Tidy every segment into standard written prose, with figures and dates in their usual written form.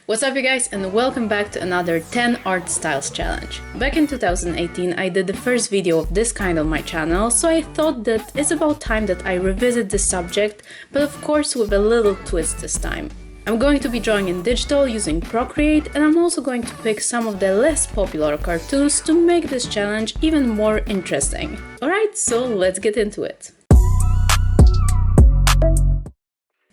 What's up you guys, and welcome back to another 10 art styles challenge. Back in 2018 I did the first video of this kind on my channel, so I thought that it's about time that I revisit this subject, but of course with a little twist this time. I'm going to be drawing in digital using Procreate, and I'm also going to pick some of the less popular cartoons to make this challenge even more interesting. Alright, so let's get into it.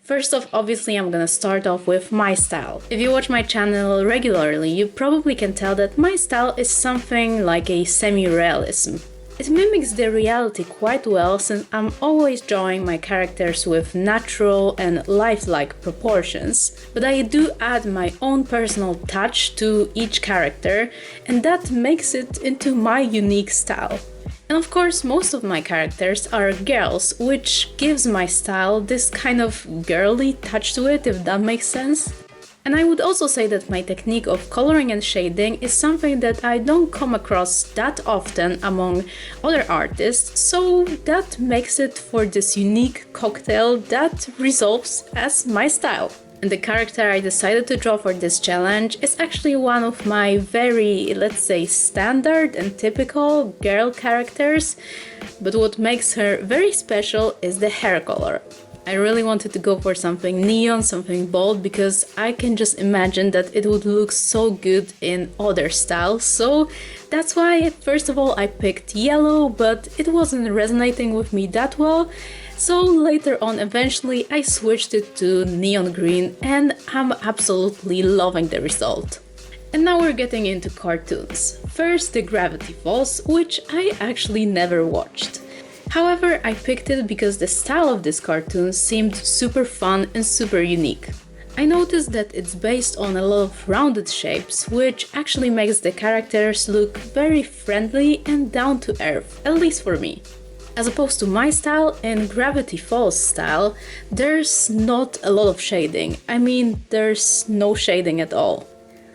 First off, obviously I'm gonna start off with my style. If you watch my channel regularly, you probably can tell that my style is something like a semi-realism. It mimics the reality quite well since I'm always drawing my characters with natural and lifelike proportions, but I do add my own personal touch to each character, and that makes it into my unique style. And of course, most of my characters are girls, which gives my style this kind of girly touch to it, if that makes sense. And I would also say that my technique of coloring and shading is something that I don't come across that often among other artists, so that makes it for this unique cocktail that resolves as my style. And the character I decided to draw for this challenge is actually one of my very, let's say, standard and typical girl characters, but what makes her very special is the hair color. I really wanted to go for something neon, something bold, because I can just imagine that it would look so good in other styles, so that's why first of all I picked yellow, but it wasn't resonating with me that well. So later on, eventually, I switched it to neon green, and I'm absolutely loving the result. And now we're getting into cartoons. First, the Gravity Falls, which I actually never watched. However, I picked it because the style of this cartoon seemed super fun and super unique. I noticed that it's based on a lot of rounded shapes, which actually makes the characters look very friendly and down to earth, at least for me. As opposed to my style, in Gravity Falls style, there's not a lot of shading. I mean, there's no shading at all.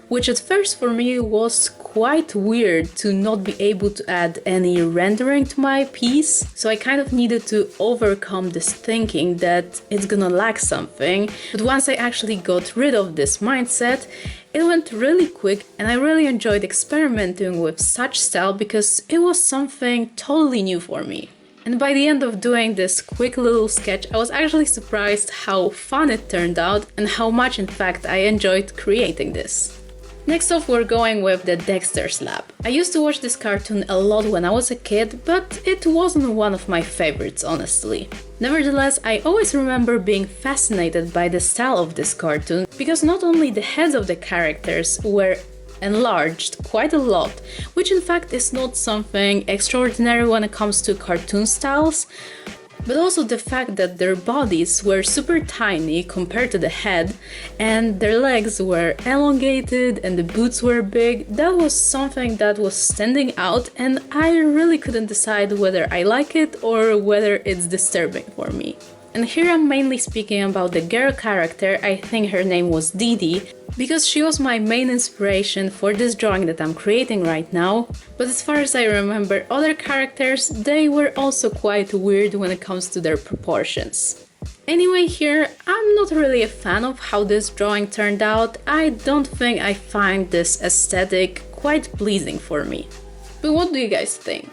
Which at first for me was quite weird to not be able to add any rendering to my piece, so I kind of needed to overcome this thinking that it's gonna lack something. But once I actually got rid of this mindset, it went really quick, and I really enjoyed experimenting with such style because it was something totally new for me. And by the end of doing this quick little sketch, I was actually surprised how fun it turned out and how much in fact I enjoyed creating this. Next off, we're going with the Dexter slab. I used to watch this cartoon a lot when I was a kid, but it wasn't one of my favorites, honestly. Nevertheless, I always remember being fascinated by the style of this cartoon, because not only the heads of the characters were enlarged quite a lot, which in fact is not something extraordinary when it comes to cartoon styles, but also the fact that their bodies were super tiny compared to the head, and their legs were elongated and the boots were big. That was something that was standing out, and I really couldn't decide whether I like it or whether it's disturbing for me. And here I'm mainly speaking about the girl character. I think her name was Dee Dee, because she was my main inspiration for this drawing that I'm creating right now. But as far as I remember, other characters, they were also quite weird when it comes to their proportions. Anyway, here I'm not really a fan of how this drawing turned out. I don't think I find this aesthetic quite pleasing for me. But what do you guys think?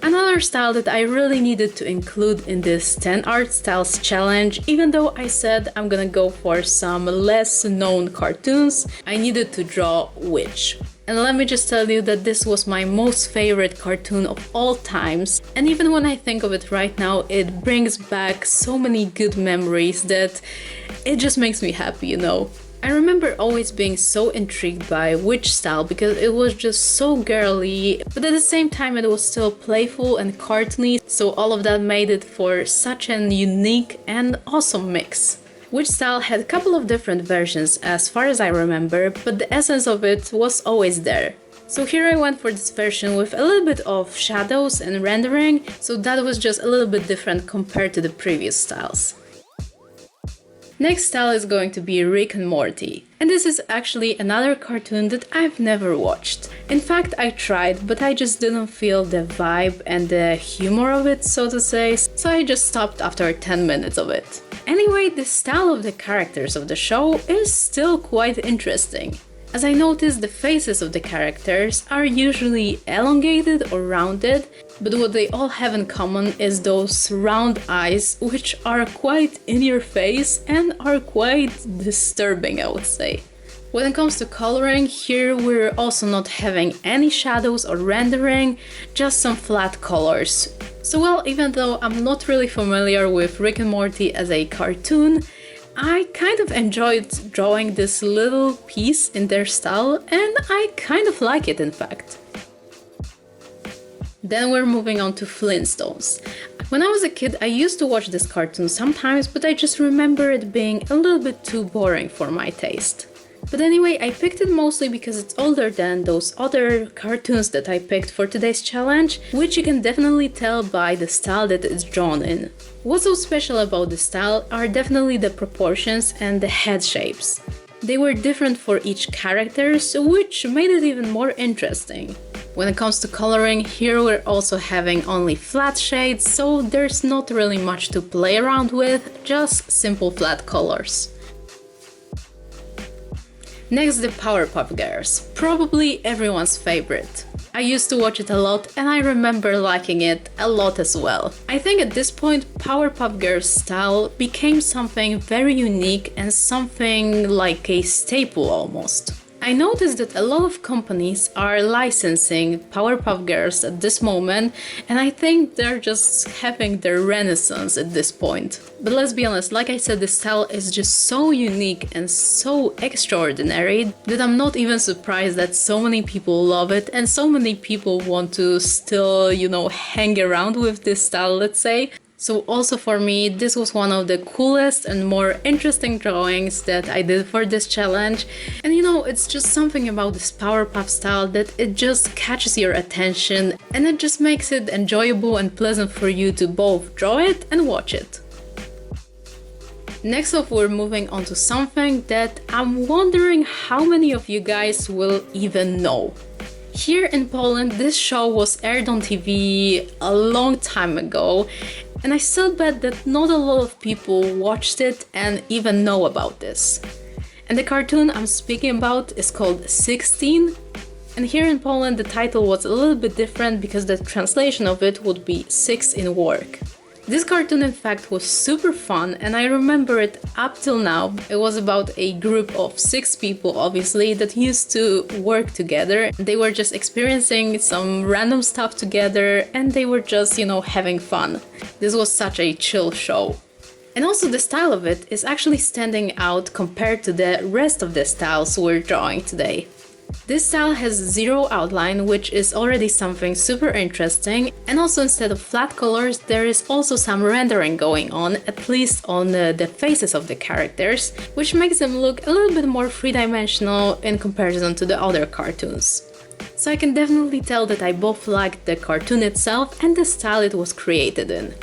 Another style that I really needed to include in this 10 art styles challenge, even though I said I'm gonna go for some less known cartoons, I needed to draw Witch. And let me just tell you that this was my most favorite cartoon of all times, and even when I think of it right now, it brings back so many good memories that it just makes me happy, you know. I remember always being so intrigued by witch style because it was just so girly, but at the same time it was still playful and cartoony, so all of that made it for such an unique and awesome mix. Witch style had a couple of different versions as far as I remember, but the essence of it was always there. So here I went for this version with a little bit of shadows and rendering, so that was just a little bit different compared to the previous styles. Next style is going to be Rick and Morty. And this is actually another cartoon that I've never watched. In fact, I tried, but I just didn't feel the vibe and the humor of it, so to say, so I just stopped after 10 minutes of it. Anyway, the style of the characters of the show is still quite interesting. As I noticed, the faces of the characters are usually elongated or rounded, but what they all have in common is those round eyes, which are quite in your face and are quite disturbing, I would say. When it comes to coloring, here we're also not having any shadows or rendering, just some flat colors. So well, even though I'm not really familiar with Rick and Morty as a cartoon, I kind of enjoyed drawing this little piece in their style, and I kind of like it, in fact. Then we're moving on to Flintstones. When I was a kid, I used to watch this cartoon sometimes, but I just remember it being a little bit too boring for my taste. But anyway, I picked it mostly because it's older than those other cartoons that I picked for today's challenge, which you can definitely tell by the style that it's drawn in. What's so special about the style are definitely the proportions and the head shapes. They were different for each character, which made it even more interesting. When it comes to coloring, here we're also having only flat shades, so there's not really much to play around with, just simple flat colors. Next, the Powerpuff Girls, probably everyone's favorite. I used to watch it a lot and I remember liking it a lot as well. I think at this point Powerpuff Girls style became something very unique and something like a staple almost. I noticed that a lot of companies are licensing Powerpuff Girls at this moment, and I think they're just having their renaissance at this point. But let's be honest, like I said, the style is just so unique and so extraordinary that I'm not even surprised that so many people love it and so many people want to still, hang around with this style, let's say. So also for me, this was one of the coolest and more interesting drawings that I did for this challenge. And it's just something about this Powerpuff style that it just catches your attention and it just makes it enjoyable and pleasant for you to both draw it and watch it. Next up, we're moving on to something that I'm wondering how many of you guys will even know. Here in Poland, this show was aired on TV a long time ago, and I still bet that not a lot of people watched it and even know about this. And the cartoon I'm speaking about is called 16, and here in Poland the title was a little bit different because the translation of it would be 6 in work. This cartoon in fact was super fun and I remember it up till now. It was about a group of 6 people obviously that used to work together. They were just experiencing some random stuff together and they were just, having fun. This was such a chill show. And also the style of it is actually standing out compared to the rest of the styles we're drawing today. This style has zero outline, which is already something super interesting, and also instead of flat colors there is also some rendering going on, at least on the faces of the characters, which makes them look a little bit more three-dimensional in comparison to the other cartoons. So I can definitely tell that I both liked the cartoon itself and the style it was created in.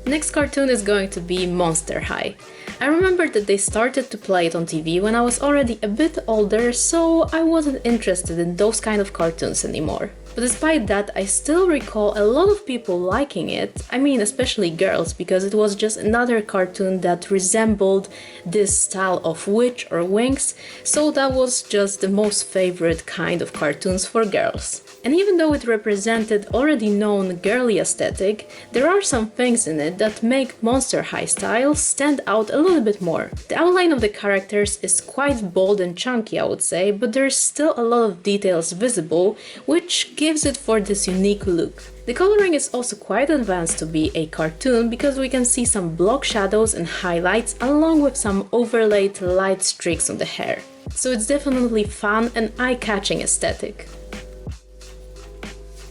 Next cartoon is going to be Monster High. I remember that they started to play it on TV when I was already a bit older, so I wasn't interested in those kind of cartoons anymore. But despite that, I still recall a lot of people liking it, I mean especially girls, because it was just another cartoon that resembled this style of witch or winx, so that was just the most favorite kind of cartoons for girls. And even though it represented already known girly aesthetic, there are some things in it that make Monster High style stand out a little bit more. The outline of the characters is quite bold and chunky, I would say, but there's still a lot of details visible, which gives it for this unique look. The coloring is also quite advanced to be a cartoon because we can see some block shadows and highlights along with some overlaid light streaks on the hair. So it's definitely fun and eye-catching aesthetic.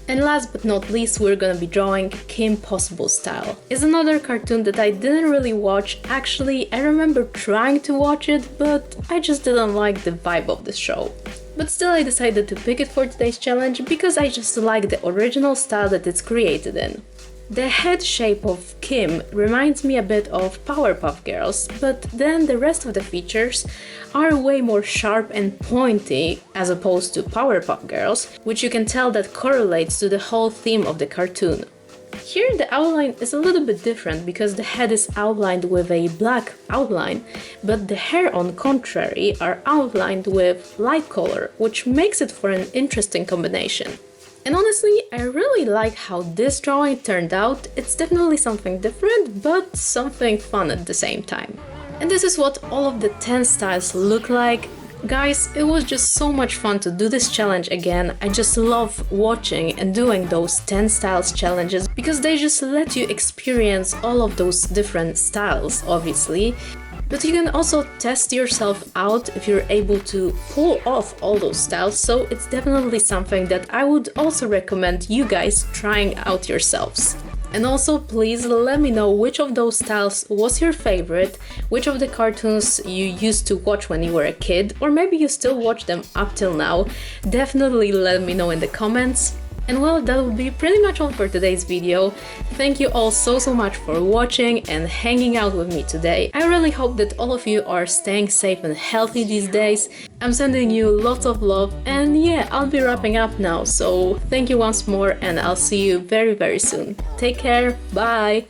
And last but not least, we're gonna be drawing Kim Possible style. It's another cartoon that I didn't really watch. Actually, I remember trying to watch it, but I just didn't like the vibe of the show. But still I decided to pick it for today's challenge because I just like the original style that it's created in. The head shape of Kim reminds me a bit of Powerpuff Girls, but then the rest of the features are way more sharp and pointy as opposed to Powerpuff Girls, which you can tell that correlates to the whole theme of the cartoon. Here the outline is a little bit different because the head is outlined with a black outline, but the hair on contrary are outlined with light color, which makes it for an interesting combination. And honestly, I really like how this drawing turned out. It's definitely something different, but something fun at the same time. And this is what all of the 10 styles look like. Guys, it was just so much fun to do this challenge again. I just love watching and doing those 10 styles challenges because they just let you experience all of those different styles, obviously. But you can also test yourself out if you're able to pull off all those styles, so it's definitely something that I would also recommend you guys trying out yourselves. And also, please let me know which of those styles was your favorite, which of the cartoons you used to watch when you were a kid, or maybe you still watch them up till now. Definitely let me know in the comments. And well, that would be pretty much all for today's video. Thank you all so much for watching and hanging out with me today. I really hope that all of you are staying safe and healthy these days. I'm sending you lots of love, and yeah, I'll be wrapping up now, so thank you once more and I'll see you very soon. Take care, bye!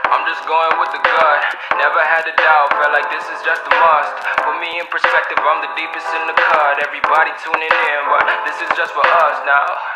I'm just going with the gut, never had a doubt, felt like this is just a must. Put me in perspective, I'm the deepest in the cut. Everybody tuning in, but this is just for us now.